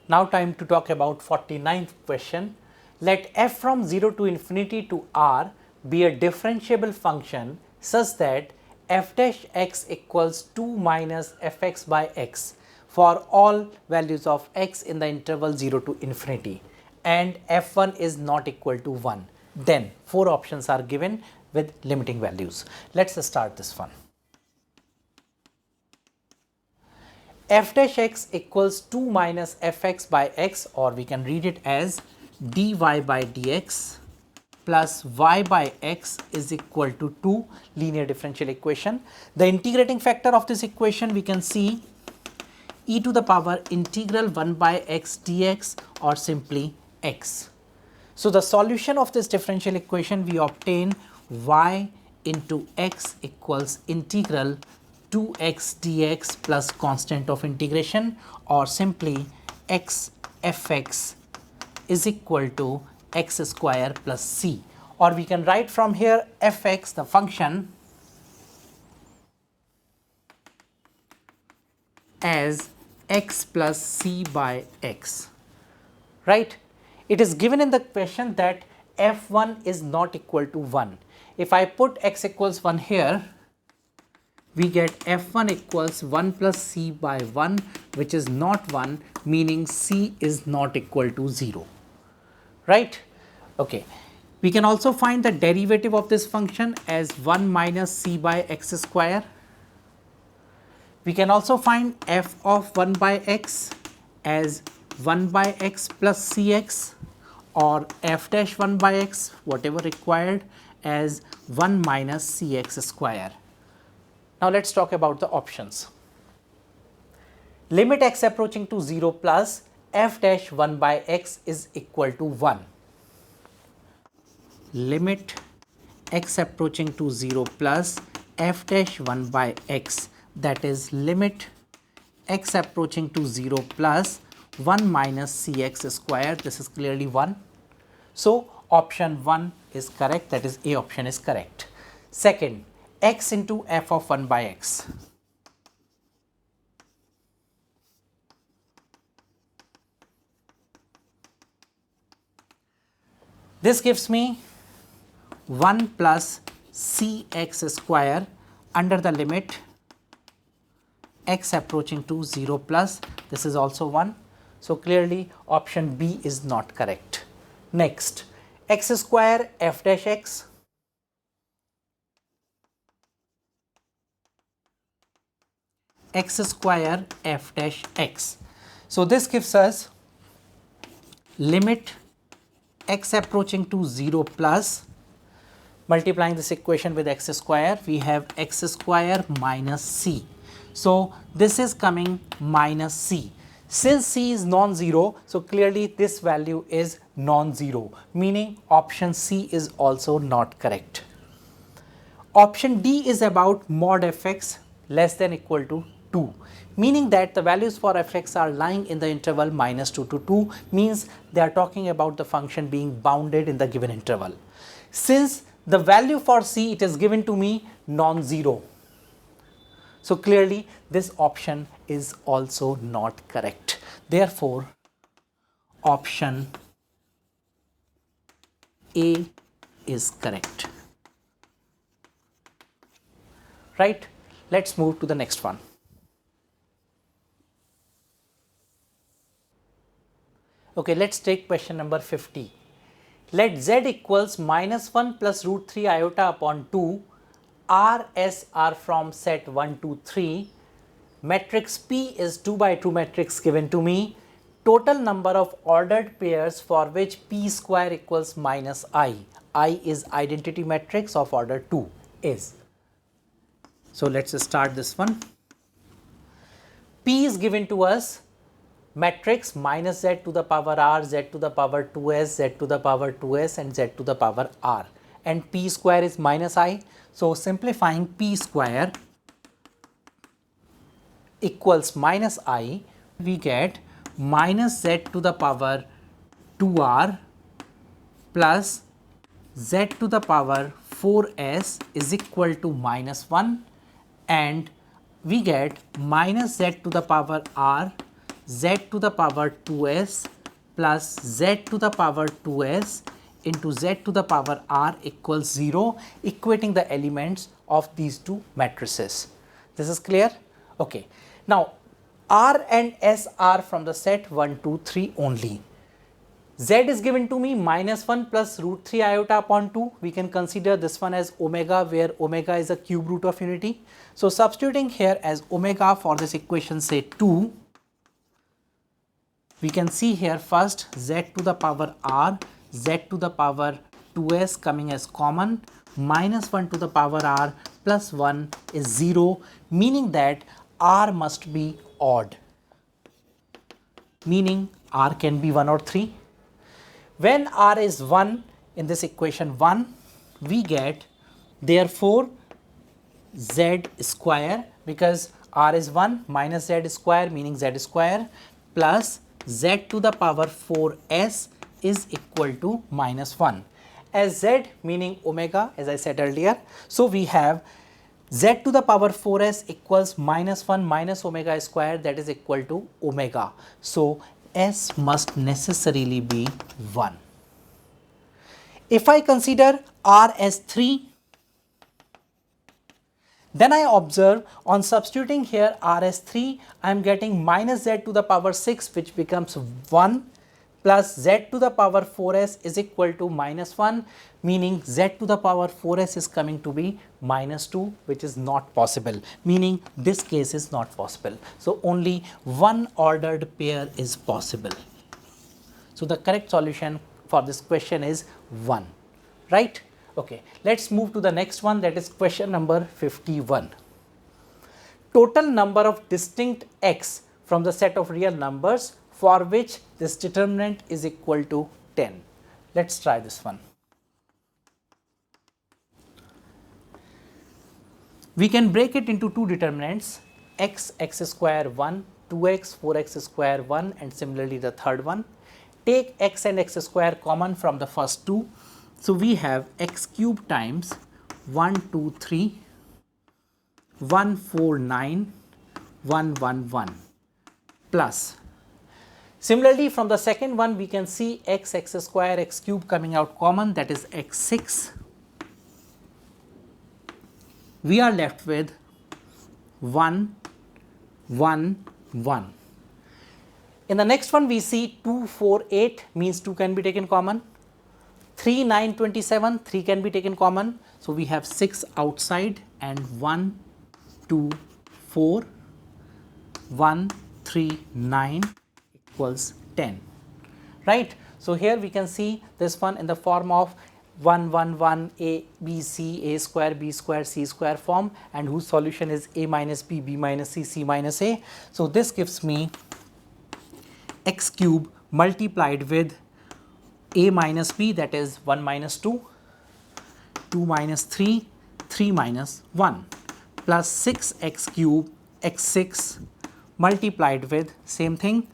Now time to talk about 49th question. Let f from 0 to infinity to r be a differentiable function such that f dash x equals 2 minus fx by x for all values of x in the interval 0 to infinity, and f1 is not equal to 1. Then 4 options are given with limiting values. Let's start this one. F dash x equals 2 minus fx by x, or we can read it as dy by dx plus y by x is equal to 2, linear differential equation. The integrating factor of this equation we can see e to the power integral 1 by x dx, or simply x. So the solution of this differential equation, we obtain y into x equals integral 2x dx plus constant of integration, or simply x fx is equal to x square plus c, or we can write from here fx, the function, as x plus c by x, right? It is given in the question that f1 is not equal to 1. If I put x equals 1 here, we get f1 equals 1 plus c by 1, which is not 1, meaning c is not equal to 0, right? Okay. We can also find the derivative of this function as 1 minus c by x square. We can also find f of 1 by x as 1 by x plus cx, or f dash 1 by x, whatever required, as 1 minus cx square. Now let's talk about the options. Limit x approaching to 0 plus f dash 1 by x is equal to 1. Limit x approaching to 0 plus f dash 1 by x, that is limit x approaching to 0 plus 1 minus cx square, this is clearly 1. So option 1 is correct, that is A option is correct. Second, x into f of 1 by x. This gives me 1 plus cx square under the limit x approaching to 0 plus, this is also 1. So clearly option B is not correct. Next, x square f dash x. X square f dash x. So this gives us limit x approaching to 0 plus, multiplying this equation with x square, we have x square minus c. So this is coming minus c. Since c is non-zero, so clearly this value is non-zero, meaning option C is also not correct. Option D is about mod fx less than equal to 2, meaning that the values for fx are lying in the interval minus 2 to 2, means they are talking about the function being bounded in the given interval. Since the value for c, it is given to me non-zero, so clearly this option is also not correct. Therefore, option A is correct, right? Let's move to the next one. Okay, let's take question number 50. Let z equals minus 1 plus root 3 iota upon 2 R S R from set 1 to 3. Matrix P is 2 by 2 matrix given to me. Total number of ordered pairs for which P square equals minus I. I is identity matrix of order 2 is. So let's start this one. P is given to us matrix minus z to the power r, z to the power 2s, z to the power 2s, and z to the power r, and p square is minus I. So simplifying, p square equals minus I, we get minus z to the power 2r plus z to the power 4s is equal to minus 1, and we get minus z to the power r z to the power 2s plus z to the power 2s into z to the power r equals 0, equating the elements of these two matrices. This is clear? Okay. Now, R and S are from the set 1, 2, 3 only. Z is given to me -1 plus root 3 iota upon 2. We can consider this one as omega, where omega is a cube root of unity. So, substituting here as omega for this equation, say 2, we can see here first z to the power r, z to the power 2s coming as common, -1 to the power r plus 1 is 0, meaning that r must be odd, meaning r can be 1 or 3. When r is 1 in this equation 1, we get therefore z square, because r is 1 minus z square meaning z square plus z to the power 4s is equal to -1. As z meaning omega, as I said earlier, so we have z to the power 4s equals -1 minus omega square, that is equal to omega. So, s must necessarily be 1. If I consider r as 3, then I observe on substituting here r as 3, I am getting minus z to the power 6, which becomes 1, plus z to the power 4s is equal to -1, meaning z to the power 4s is coming to be -2, which is not possible, meaning this case is not possible. So, only one ordered pair is possible. So, the correct solution for this question is 1, right? Okay, let's move to the next one, that is question number 51. Total number of distinct x from the set of real numbers for which this determinant is equal to 10. Let's try this one. We can break it into two determinants, x square 1, 2x, 4x square 1, and similarly the third one. Take x and x square common from the first two. So, we have x cube times 1, 2, 3, 1, 4, 9, 1, 1, 1 plus. Similarly, from the second one, we can see x square, x cube coming out common, that is x6. We are left with 1, 1, 1. In the next one, we see 2, 4, 8 means 2 can be taken common. 3, 9, 27, 3 can be taken common. So, we have 6 outside and 1, 2, 4, 1, 3, 9 equals 10, right. So, here we can see this one in the form of 1, 1, 1, a, b, c, a square, b square, c square form, and whose solution is a minus b, b minus c, c minus a. So, this gives me x cube multiplied with a minus b, that is 1 minus 2, 2 minus 3, 3 minus 1 plus 6x cube x6 multiplied with same thing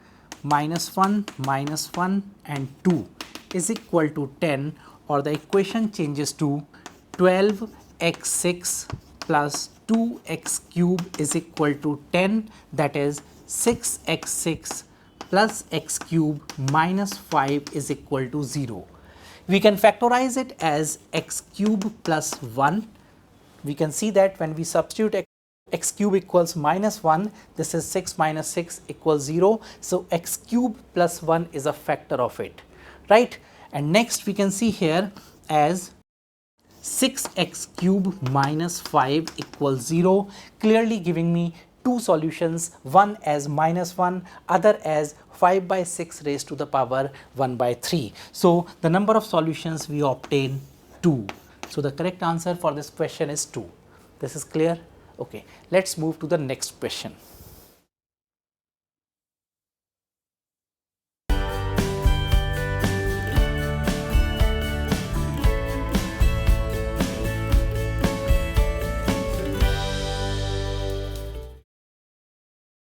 -1 and 2 is equal to 10, or the equation changes to 12x6 plus 2x cube is equal to 10, that is 6x6 plus x cube minus 5 is equal to 0. We can factorize it as x cube plus 1. We can see that when we substitute x cube equals -1, this is 6 minus 6 equals 0. So, x cube plus 1 is a factor of it, right. And next we can see here as 6x cube minus 5 equals 0, clearly giving me two solutions, one as -1, other as 5 by 6 raised to the power 1 by 3. So, the number of solutions we obtain 2. So, the correct answer for this question is 2. This is clear? Okay, let's move to the next question.